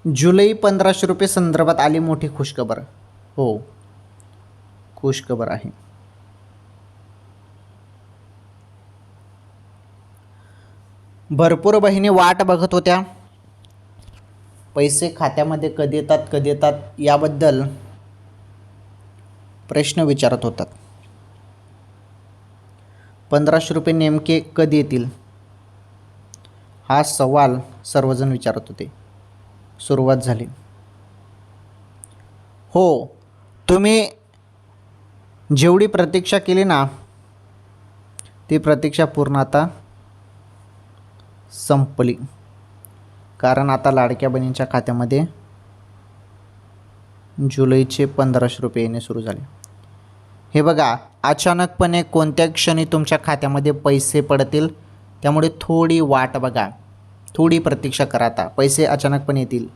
जुलै 1500 संदर्भात आली मोठी खुशखबर. हो, खुशखबर आहे. भरपूर बहिणी वाट बघत होत्या, पैसे खात्यामध्ये कधी येतात याबद्दल प्रश्न विचारत होतात. 1500 नेमके कधी येतील हा सवाल सर्वजण विचारत होते. सुरुवात झाली. हो, तुम्ही जेवढी प्रतीक्षा केली ना, ती प्रतीक्षा पूर्ण आता संपली. कारण आता लाडक्या बहिणींच्या खात्यामध्ये जुलैचे 1500 येणे सुरू झाले. हे बघा, अचानकपणे कोणत्या क्षणी तुमच्या खात्यामध्ये पैसे पडतील, त्यामुळे थोडी वाट बघा, थोडी प्रतीक्षा करा. आता पैसे अचानकपणे येतील.